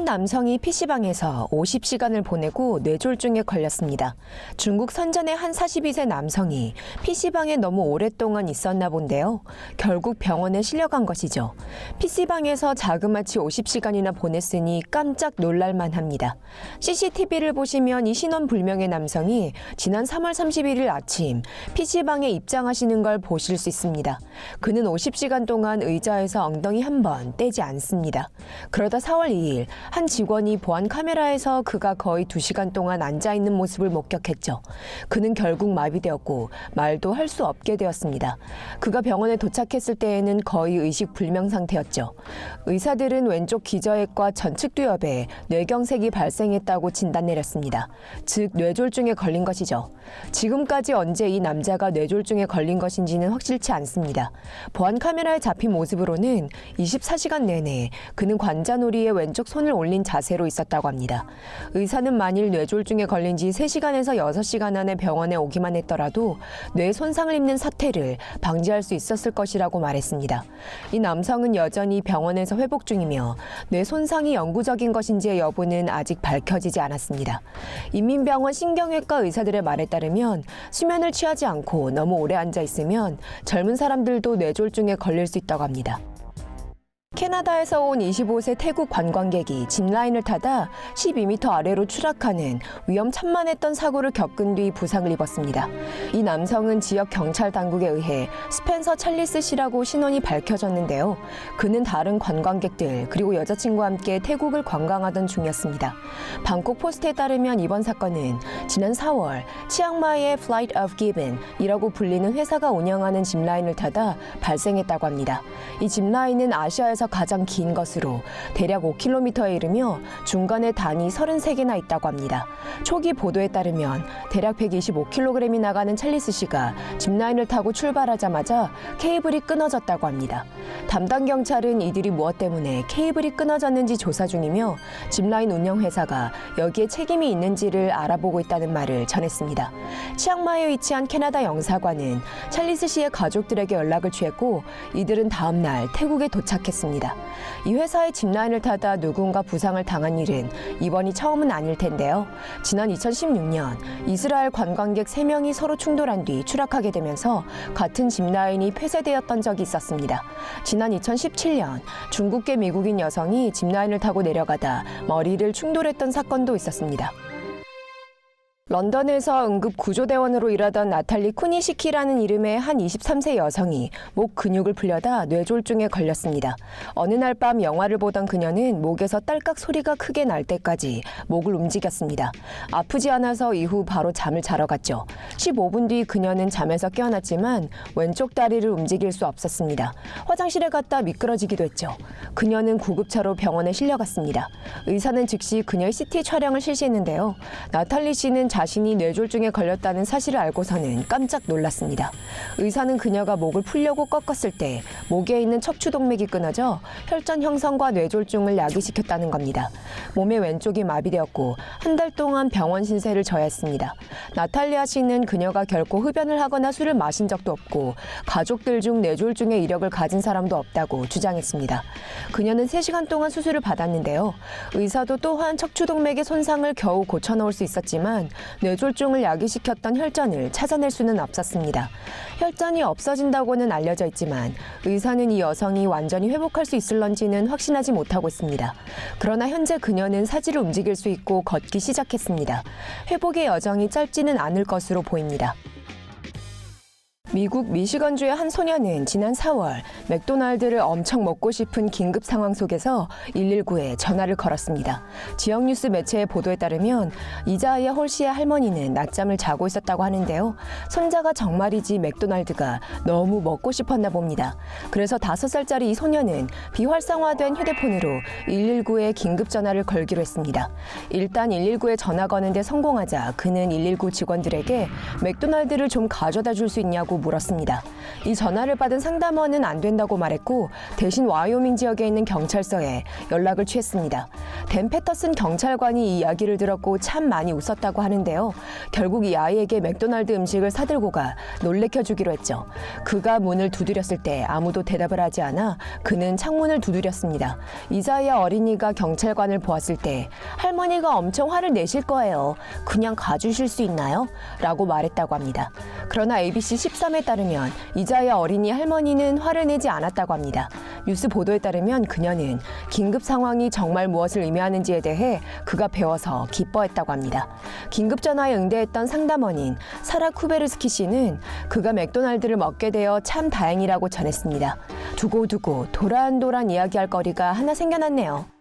남성이 PC방에서 50시간을 보내고 뇌졸중에 걸렸습니다. 중국 선전의 한 42세 남성이 PC방에 너무 오랫동안 있었나 본데요. 결국 병원에 실려간 것이죠. PC방에서 자그마치 50시간이나 보냈으니 깜짝 놀랄만 합니다. CCTV를 보시면 이 신원불명의 남성이 지난 3월 31일 아침 PC방에 입장하시는 걸 보실 수 있습니다. 그는 50시간 동안 의자에서 엉덩이 한 번 떼지 않습니다. 그러다 4월 2일 한 직원이 보안 카메라에서 그가 거의 2시간 동안 앉아있는 모습을 목격했죠. 그는 결국 마비되었고 말도 할 수 없게 되었습니다. 그가 병원에 도착했을 때에는 거의 의식불명 상태였죠. 의사들은 왼쪽 기저핵과 전측두엽에 뇌경색이 발생했다고 진단 내렸습니다. 즉 뇌졸중에 걸린 것이죠. 지금까지 언제 이 남자가 뇌졸중에 걸린 것인지는 확실치 않습니다. 보안 카메라에 잡힌 모습으로는 24시간 내내 그는 관자놀이에 왼쪽 손을 올린 자세로 있었다고 합니다. 의사는 만일 뇌졸중에 걸린 지 3시간에서 6시간 안에 병원에 오기만 했더라도 뇌 손상을 입는 사태를 방지할 수 있었을 것이라고 말했습니다. 이 남성은 여전히 병원에서 회복 중이며 뇌 손상이 영구적인 것인지의 여부는 아직 밝혀지지 않았습니다. 인민병원 신경외과 의사들의 말에 따르면 수면을 취하지 않고 너무 오래 앉아 있으면 젊은 사람들도 뇌졸중에 걸릴 수 있다고 합니다. 캐나다에서 온 25세 태국 관광객이 짚라인을 타다 12m 아래로 추락하는 위험천만했던 사고를 겪은 뒤 부상을 입었습니다. 이 남성은 지역 경찰 당국에 의해 스펜서 찰리스 씨라고 신원이 밝혀졌는데요. 그는 다른 관광객들 그리고 여자친구와 함께 태국을 관광하던 중이었습니다. 방콕 포스트에 따르면 이번 사건은 지난 4월 치앙마이의 Flight of Gibbon이라고 불리는 회사가 운영하는 짚라인을 타다 발생했다고 합니다. 이 짚라인은 아시아에서 가장 긴 것으로 대략 5km에 이르며 중간에 단이 33개나 있다고 합니다. 초기 보도에 따르면 대략 125kg이 나가는 찰리스 씨가 짚라인을 타고 출발하자마자 케이블이 끊어졌다고 합니다. 담당 경찰은 이들이 무엇 때문에 케이블이 끊어졌는지 조사 중이며 짚라인 운영회사가 여기에 책임이 있는지를 알아보고 있다는 말을 전했습니다. 치앙마이에 위치한 캐나다 영사관은 찰리스 씨의 가족들에게 연락을 취했고 이들은 다음 날 태국에 도착했습니다. 이 회사의 짚라인을 타다 누군가 부상을 당한 일은 이번이 처음은 아닐 텐데요. 지난 2016년 이스라엘 관광객 3명이 서로 충돌한 뒤 추락하게 되면서 같은 짚라인이 폐쇄되었던 적이 있었습니다. 지난 2017년 중국계 미국인 여성이 짚라인을 타고 내려가다 머리를 충돌했던 사건도 있었습니다. 런던에서 응급구조대원으로 일하던 나탈리 쿠니시키라는 이름의 한 23세 여성이 목 근육을 풀려다 뇌졸중에 걸렸습니다. 어느 날 밤 영화를 보던 그녀는 목에서 딸깍 소리가 크게 날 때까지 목을 움직였습니다. 아프지 않아서 이후 바로 잠을 자러 갔죠. 15분 뒤 그녀는 잠에서 깨어났지만 왼쪽 다리를 움직일 수 없었습니다. 화장실에 갔다 미끄러지기도 했죠. 그녀는 구급차로 병원에 실려갔습니다. 의사는 즉시 그녀의 CT 촬영을 실시했는데요. 나탈리 씨는 자신이 뇌졸중에 걸렸다는 사실을 알고서는 깜짝 놀랐습니다. 의사는 그녀가 목을 풀려고 꺾었을 때 목에 있는 척추동맥이 끊어져 혈전 형성과 뇌졸중을 야기시켰다는 겁니다. 몸의 왼쪽이 마비되었고 한 달 동안 병원 신세를 져야 했습니다. 나탈리아 씨는 그녀가 결코 흡연을 하거나 술을 마신 적도 없고 가족들 중 뇌졸중의 이력을 가진 사람도 없다고 주장했습니다. 그녀는 3시간 동안 수술을 받았는데요. 의사도 또한 척추동맥의 손상을 겨우 고쳐놓을 수 있었지만 뇌졸중을 야기시켰던 혈전을 찾아낼 수는 없었습니다. 혈전이 없어진다고는 알려져 있지만 의사는 이 여성이 완전히 회복할 수 있을런지는 확신하지 못하고 있습니다. 그러나 현재 그녀는 사지를 움직일 수 있고 걷기 시작했습니다. 회복의 여정이 짧지는 않을 것으로 보입니다. 미국 미시건주의 한 소녀는 지난 4월 맥도날드를 엄청 먹고 싶은 긴급 상황 속에서 119에 전화를 걸었습니다. 지역 뉴스 매체의 보도에 따르면 이자이아 홀씨의 할머니는 낮잠을 자고 있었다고 하는데요. 손자가 정말이지 맥도날드가 너무 먹고 싶었나 봅니다. 그래서 5살짜리 이 소녀는 비활성화된 휴대폰으로 119에 긴급 전화를 걸기로 했습니다. 일단 119에 전화 거는데 성공하자 그는 119 직원들에게 맥도날드를 좀 가져다 줄 수 있냐고 물었습니다. 이 전화를 받은 상담원은 안 된다고 말했고 대신 와이오밍 지역에 있는 경찰서에 연락을 취했습니다. 댄 패터슨 경찰관이 이 이야기를 들었고 참 많이 웃었다고 하는데요. 결국 이 아이에게 맥도날드 음식을 사들고 가 놀래켜주기로 했죠. 그가 문을 두드렸을 때 아무도 대답을 하지 않아 그는 창문을 두드렸습니다. 이자이아 어린이가 경찰관을 보았을 때 할머니가 엄청 화를 내실 거예요. 그냥 가주실 수 있나요? 라고 말했다고 합니다. 그러나 ABC 13에 따르면 이자이아 어린이 할머니는 화를 내지 않았다고 합니다. 뉴스 보도에 따르면 그녀는 긴급 상황이 정말 무엇을 의미하는지에 대해 그가 배워서 기뻐했다고 합니다. 긴급 전화에 응대했던 상담원인 사라 쿠베르스키 씨는 그가 맥도날드를 먹게 되어 참 다행이라고 전했습니다. 두고두고 도란도란 이야기할 거리가 하나 생겨났네요.